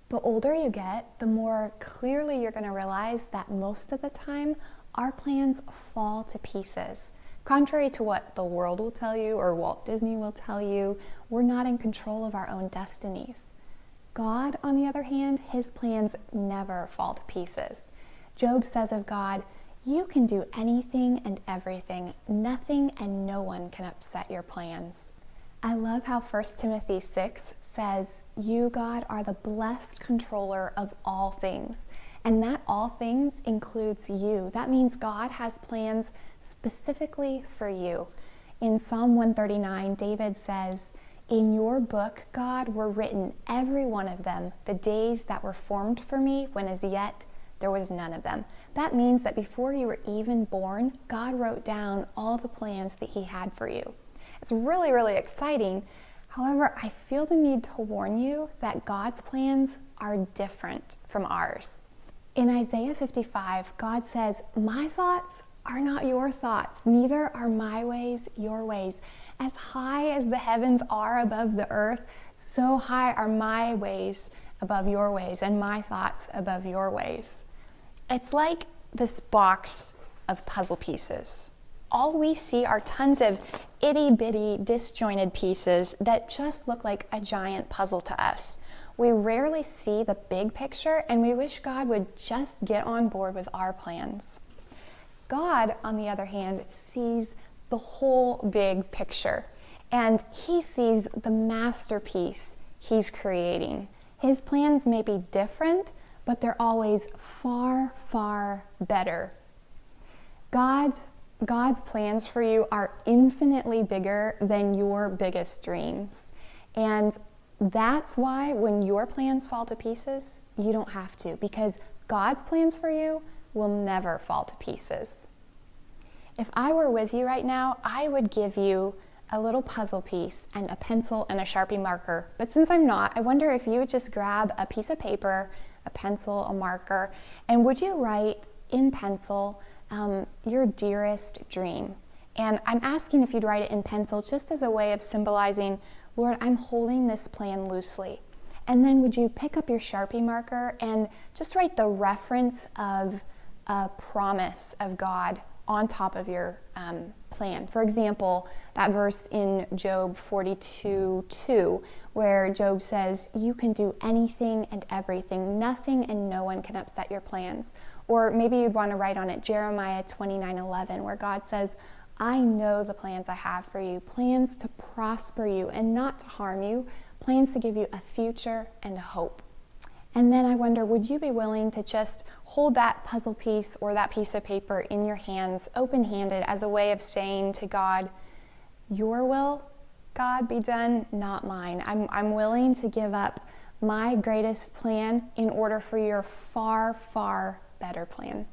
The older you get, the more clearly you're going to realize that most of the time, our plans fall to pieces. Contrary to what the world will tell you or Walt Disney will tell you, we're not in control of our own destinies. God, on the other hand, his plans never fall to pieces. Job says of God, "You can do anything and everything. Nothing and no one can upset your plans." I love how 1 Timothy 6 says, "You, God, are the blessed controller of all things." And that all things includes you. That means God has plans specifically for you. In Psalm 139, David says, "In your book, God, were written, every one of them, the days that were formed for me, when as yet there was none of them." That means that before you were even born, God wrote down all the plans that he had for you. It's really, really exciting. However, I feel the need to warn you that God's plans are different from ours. In Isaiah 55, God says, "My thoughts are not your thoughts, neither are my ways your ways. As high as the heavens are above the earth, so high are my ways above your ways, and my thoughts above your ways." It's like this box of puzzle pieces. All we see are tons of itty-bitty, disjointed pieces that just look like a giant puzzle to us. We rarely see the big picture, and we wish God would just get on board with our plans. God, on the other hand, sees the whole big picture, and he sees the masterpiece he's creating. His plans may be different, but they're always far, far better. God's plans for you are infinitely bigger than your biggest dreams. And that's why when your plans fall to pieces, you don't have to, because God's plans for you will never fall to pieces. If I were with you right now, I would give you a little puzzle piece and a pencil and a Sharpie marker. But since I'm not, I wonder if you would just grab a piece of paper, a pencil, a marker, and would you write in pencil your dearest dream? And I'm asking if you'd write it in pencil just as a way of symbolizing, Lord, I'm holding this plan loosely. And then would you pick up your Sharpie marker and just write the reference of a promise of God on top of your plan. For example, that verse in Job 42:2, where Job says, "You can do anything and everything. Nothing and no one can upset your plans." Or maybe you'd want to write on it Jeremiah 29:11, where God says, "I know the plans I have for you, plans to prosper you and not to harm you, plans to give you a future and a hope." And then I wonder, would you be willing to just hold that puzzle piece or that piece of paper in your hands, open-handed, as a way of saying to God, "Your will, God, be done, not mine. I'm willing to give up my greatest plan in order for your far, far better plan."